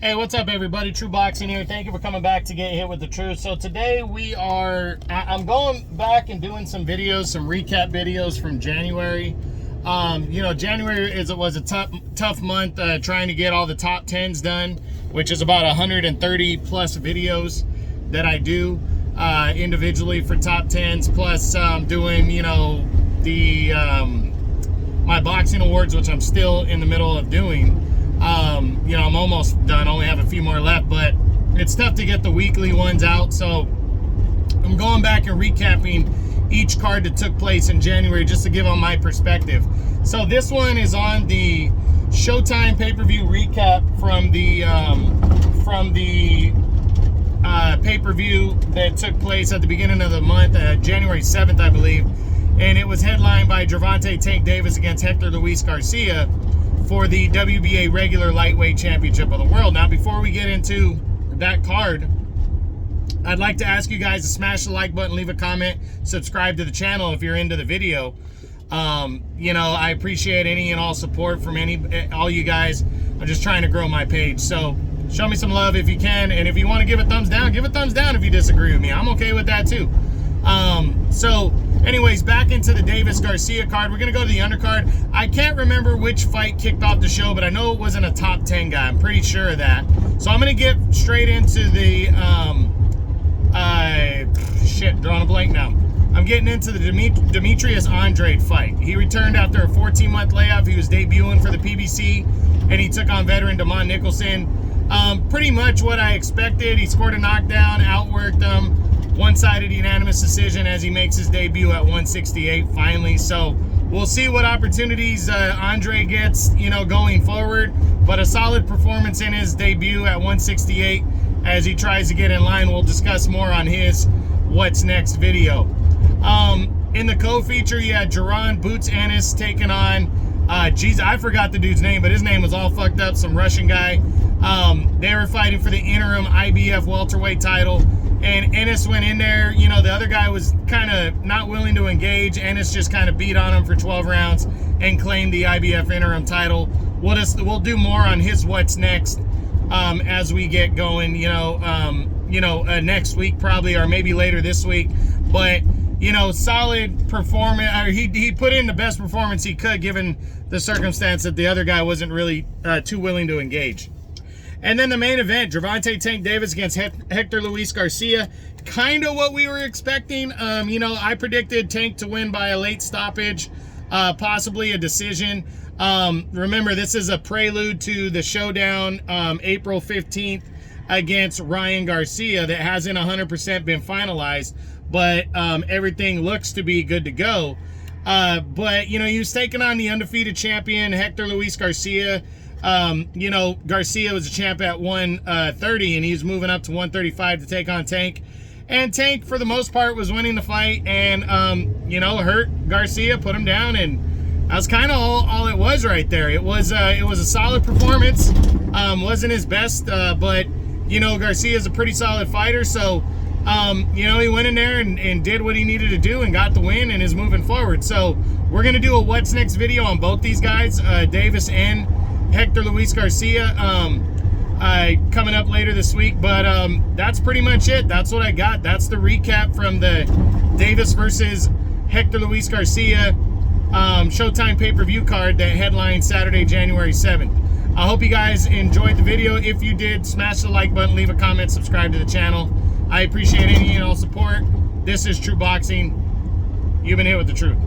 Hey, what's up, everybody? True Boxing here. Thank you for coming back to Get Hit with the Truth. So today I'm going back and doing some videos, some recap videos from January. January was a tough month trying to get all the top 10s done, which is about 130 plus videos that I do individually for top 10s, plus doing, my boxing awards, which I'm still in the middle of doing. I'm almost done, only have a few more left, but it's tough to get the weekly ones out, so I'm going back and recapping each card that took place in January just to give them my perspective. So this one is on the Showtime pay-per-view recap from the pay-per-view that took place at the beginning of the month, January 7th, I believe, and it was headlined by Gervonta Tank Davis against Hector Luis Garcia for the WBA regular lightweight championship of the world. Now, before we get into that card, I'd like to ask you guys to smash the like button, leave a comment, subscribe to the channel if you're into the video. I appreciate any and all support from all you guys. I'm just trying to grow my page, so show me some love if you can, and if you want to give a thumbs down, give a thumbs down if you disagree with me. I'm okay with that too. So anyways, back into the Davis Garcia card. We're gonna go to the undercard. I can't remember which fight kicked off the show, but I know it wasn't a top 10 guy. I'm pretty sure of that. So I'm gonna get straight into the drawing a blank now. I'm getting into the Demetrius Andrade fight. He returned after a 14-month layoff. He was debuting for the PBC, and he took on veteran Damon Nicholson. Pretty much what I expected. He scored a knockdown, outworked him. One-sided unanimous decision as he makes his debut at 168 finally. So we'll see what opportunities Andre gets, going forward. But a solid performance in his debut at 168 as he tries to get in line. We'll discuss more on his What's Next video. In the co-feature, you had Jaron Boots Ennis taking on, I forgot the dude's name, but his name was all fucked up, some Russian guy. They were fighting for the interim IBF welterweight title. And Ennis went in there, the other guy was kind of not willing to engage. Ennis just kind of beat on him for 12 rounds and claimed the IBF interim title. We'll do more on his What's Next as we get going, next week probably, or maybe later this week. But, solid performance. He put in the best performance he could given the circumstance that the other guy wasn't really too willing to engage. And then the main event, Gervonta Tank Davis against Hector Luis Garcia. Kind of what we were expecting. I predicted Tank to win by a late stoppage, possibly a decision. Remember, this is a prelude to the showdown April 15th against Ryan Garcia that hasn't 100% been finalized, but everything looks to be good to go. But, he was taking on the undefeated champion, Hector Luis Garcia. Garcia was a champ at 130, and he's moving up to 135 to take on Tank. And Tank, for the most part, was winning the fight and, hurt Garcia, put him down, and that was kind of all it was right there. It was a solid performance. Wasn't his best, but, Garcia's a pretty solid fighter, so, he went in there and did what he needed to do and got the win and is moving forward. So we're going to do a What's Next video on both these guys, Davis and Hector Luis Garcia, coming up later this week. But that's pretty much it. That's what I got. That's the recap from the Davis versus Hector Luis Garcia Showtime pay-per-view card that headlined Saturday, January 7th. I hope you guys enjoyed the video. If you did, smash the like button, leave a comment, subscribe to the channel. I appreciate any and all support. This is True Boxing. You've been hit with the truth.